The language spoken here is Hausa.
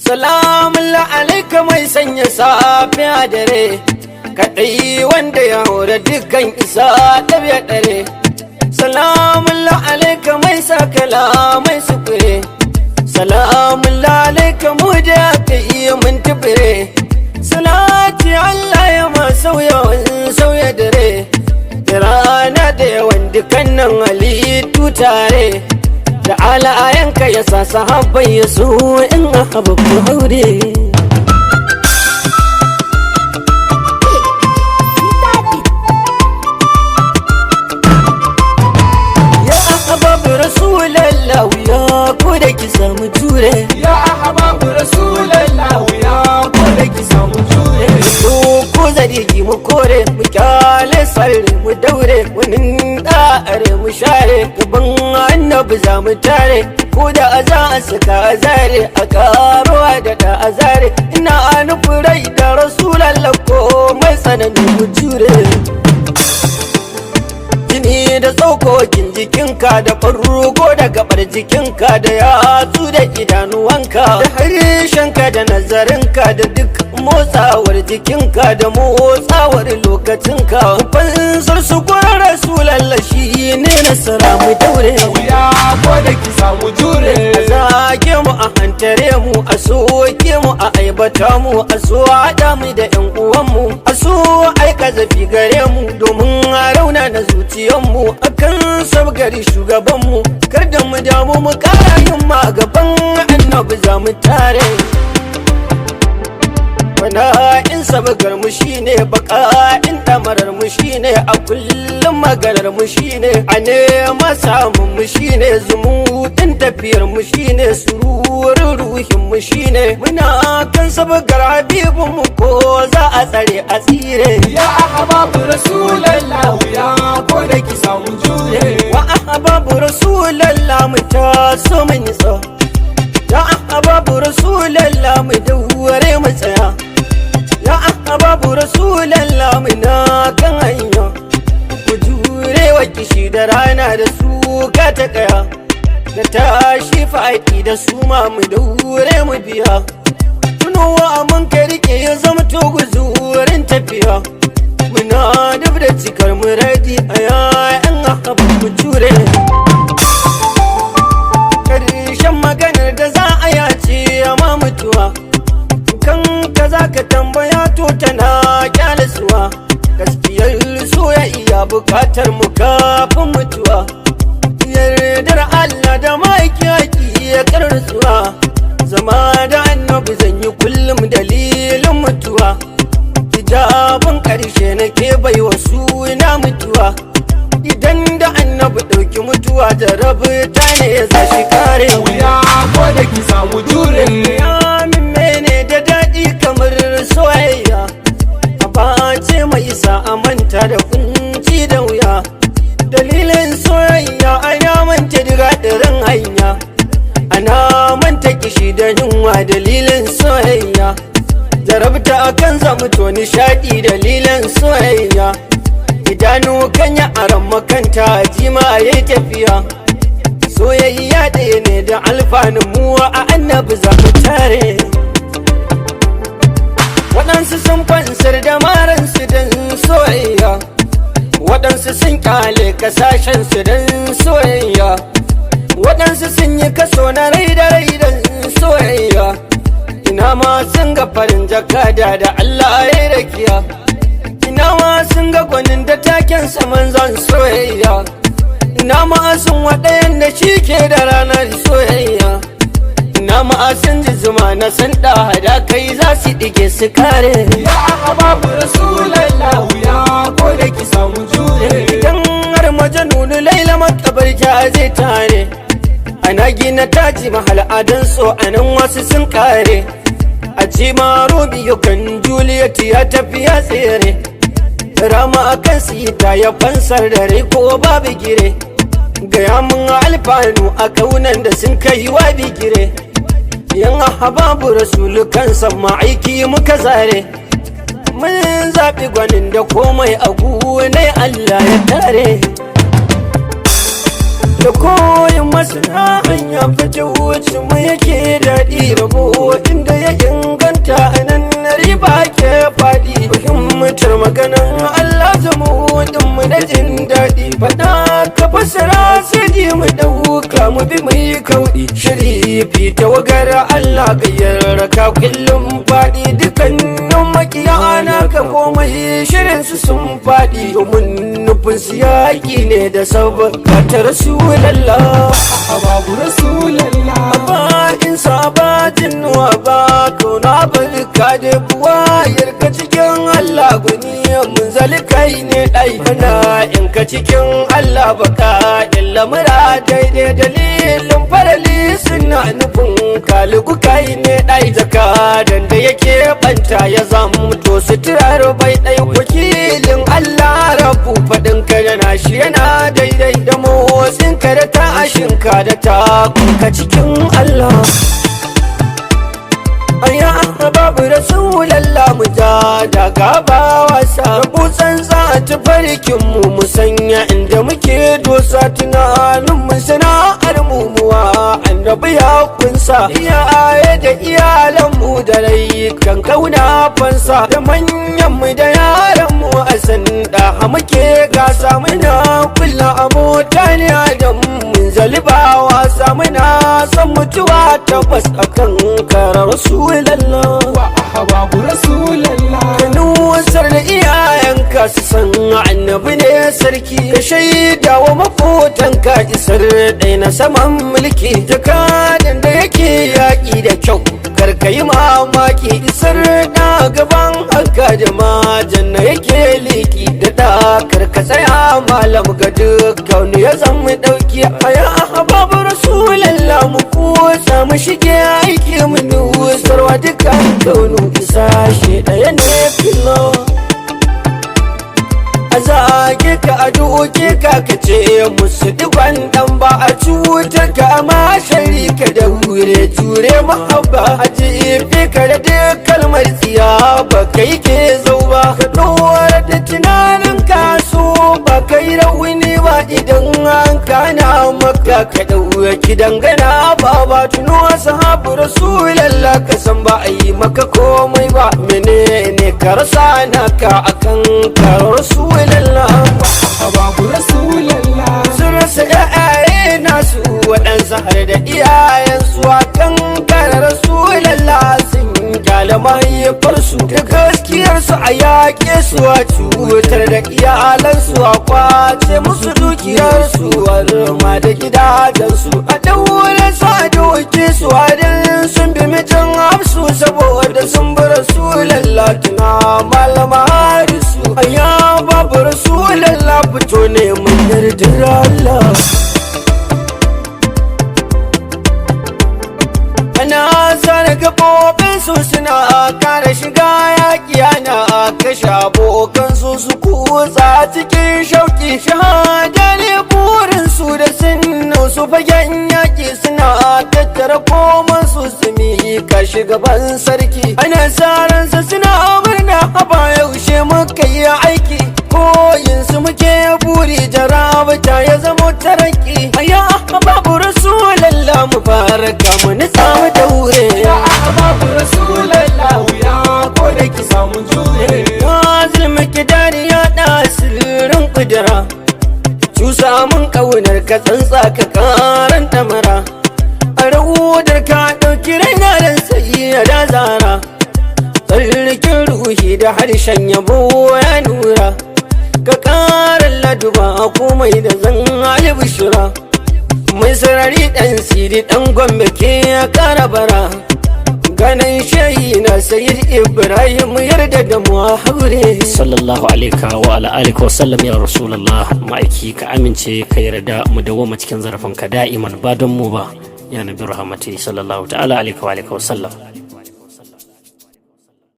Salamun alaika mai sanya safiya dare, kaɗai wanda ya hore dukkan isa ɗabi'a ɗare. Salamun alaika mai sakala mai sufure, salamun alaika mu da ka iya mun tufure. Salati Allah ya ma sauya dare, da rana da yawan dukkanin halittu tare. Da alayanka ya sa sahabbai ya so in ahabu aure. Ya ahababu rasulallah ya ko da ki samu ture. Ya ahababu rasulallah ya ko da ki samu ture. Ko zargi mu kore mu kyale sarri mu daure, wani da'are mu share gaban annabi za mu tare. Ko da za a saka azare a karuwa da da azare, ina nufin rai da rasulallah ko mai tsananin mu jure. Jini da tsokokin jikinka da farko da gabar jikinka da yatsu da idanuwanka da harshenka da nazarinka da duk motsawar jikinka da motsawar lokacinka. Fansar su kwarar rasulallah shi ne nasara mu daure. Ya ko da ki samu jure. A zage mu a hantare mu, a soke mu a aibata mu, a so haɗa mu da ƴan uwanmu, a so aika zafi gare mu domin rauna na zuciyarmu akan sabgari shugabanmu. Kar da mu damu mu ƙara yin ma gaban annabi za mu tare. Bana in sabgar mu shine baka in damarar mu shine a kullum maganar mu shine a nema samun mu shine zumutin tafiyar mu shine sururin ruhin mu shine muna kan sabgar habibun mu ko za a tsare a tsire. Ya ahababu rasulallah ya ko da ki samu jure. Wa ahbabu rasulallah mu taso mu nisa, ya ahbabu rasulallah mu daure mu tsaya, ya ahbabu rasulallah mu na kan hanya. Ku jure wa kishi da rana da suka ta kaya, da tashi faɗi da su ma mu daure mu biya. Tunowa mun ka rike ya zama to guzurin tafiya, muna duk da cikar muradi a yayan ahbabu mu jure. Karshen maganar da za a yace ma mutuwa, kan ka za ka tambaya to tana kyalisuwa. Gaskiyar soyayya bukatar mu kafin mutuwa, yardar Allah da ma'aiki ya karsuwa. Zama da annabi zan yi kullum dalilin mutuwa, hijabin ƙarshe nake bai wa suna mutuwa. Idan da annabi ɗauki mutuwa da rabu ta ne ya za shi kare. Ya ko da ki samu jure. Ya min mene da daɗi kamar soyayya, a bace mai sa a manta da kunci da wuya. Dalilin soyayya ana manta diga ɗarin hanya, ana manta kishi da yunwa dalilin soyayya. Jarabta akan zamuto nishaɗi dalilin soyayya, idanu kan ya aran makanta jima yayi tafiya. Soyayya ɗaya ne da alfanun mu a annabi za mu tare. Waɗansu sun fansar da maransu don soyayya, waɗansu sun ƙyale kasashensu don soyayya, waɗansu sun yi kaso na rai da rai don soyayya. Ina ma sun ga farin jakada da Allah ya rakiya, ina ma sun ga gwanin da taken saman zan soyayya, ina ma sun waɗayan da shi ke da ranar soyayya, ina ma sun ji zuma na san da kai za su ɗige su kare. Ya ahababu rasulallah ya ko da ki samu jure. Idan har majanunu laila makabar zai tare, ana gina taji mahal adan so anan wasu sun kare. A ce ma Romeo kan Juliet ya tafi ya tsere, rama akan sita ya fansar da rai ko babu gire. Gaya mun alfanu a kaunan da sun kai wa bigire, yan ahababu rasulu kansa ma'aiki muka zare. Mun zaɓi gwanin da komai a gunai Allah ya tare. Da koyin masana hanya fita wuce mu yake daɗi rabo inda mu bi mai kauɗi sharifi tawagar Allah gayyar ka kullum faɗi dukkanin makiya ana ka komai shirin su sun faɗi domin nufin su yaƙi ne da sabaka ta Rasulallah babu Rasulallah ba insa ba jinnuwa ba kauna barka da buwayar ka cikin Allah guni mun zalikai ne ɗai kana in ka cikin Allah baka illa mura daidai dalilin farali suna nufin kaliku kai ne ɗai zakadan da yake banta ya zamto suturar bai ɗai wakilin Allah rabu faɗin ka yana shi yana daidai da motsin ka da tashin ka da takunka cikin Allah aya babu Rasulallah mu ja daga ba wasa rubutsan za ta farkin mu sanya inda muke dosa tunanin mu sana'ar mumuwa annabi ya kunsa iyaye da iyalan mu da rai kan kauna fansa da manyan mu da yaran mu a sanda muke gasa muna kulla abota ne da mun zaliba wasa muna son mutuwa tabbas akan karar Rasulallah babu Rasulallah ka nusar da iyayenka su san annabi ne sarki ka shaida wa makotanka isar ɗai na saman mulki jakadan da yake yaƙi da kyau karka yi mamaki isar da gaban haka da majan na yake liki da ɗakar ka tsaya malam ga dukkan ya zama ɗauki aya babu Rasulallah mu kusa mu shige aiki mu nusarwa dukkan kaunu isa shi ɗaya ne filo a zage ka a duke ka ka ce musu diban dan ba a cutar ka ma sharika da hure ture mahabba a jefe ka da duk kalmar tsiya ba kai ke zau ba ka ɗora da tunanin kaso ba kai rauni ba idan an kana maka ka ɗauki dangana ba tuno sahabu Rasulallah ka san ba a yi maka komai ba menene ka rasa naka akan karar Rasulallah babu Rasulallah sun rasa ƴaƴaye nasu waɗansu har da iyayensu akan karar Rasulallah sun kyale mahaifarsu da gaskiyarsu a yaƙe su a cutar da iyalansu a kwace musu dukiyarsu a rama da gidajensu a daure su a doke su a dan sun bi mijin hafsu saboda sun bi Rasulallah tuna malama harisu aya babu Rasulallah fito ne mun yardar Allah ana zara gabobin su suna kare shiga yaƙi ana kashe abokan su kutsa cikin shauƙi shahada ne burin su da sinna su fagen yaƙi suna tattara koman su mika shugaban sarki ana saransa suna murna haba yaushe muka yi aiki koyin su muke buri jarabta ya zama taraki aya babu Rasulallah mu farka mu nitsa mu daure babu Rasulallah ya ko da ki samu jure zulmi kidari ya da sirrin kudura cusa mun kaunar ka tsantsa ka karanta mara a rawudar ka ɗauki raina dan sai da zara tsarkin ruhi da harshen yabo ya nura ka ƙara laduba komai da zan albishira mai sarari ɗan siri ɗan gombe ke ya ƙara bara ganin shayi na sayid Ibrahim yarda da mu haure sallallahu alaihi wa ala alihi wa sallam ya rasulullah ma'aiki ka amince ka yarda mu dawoma cikin zarafin ka da'iman ba don mu ba ya nabi rahmati sallallahu ta'ala alaihi wa alihi wa sallam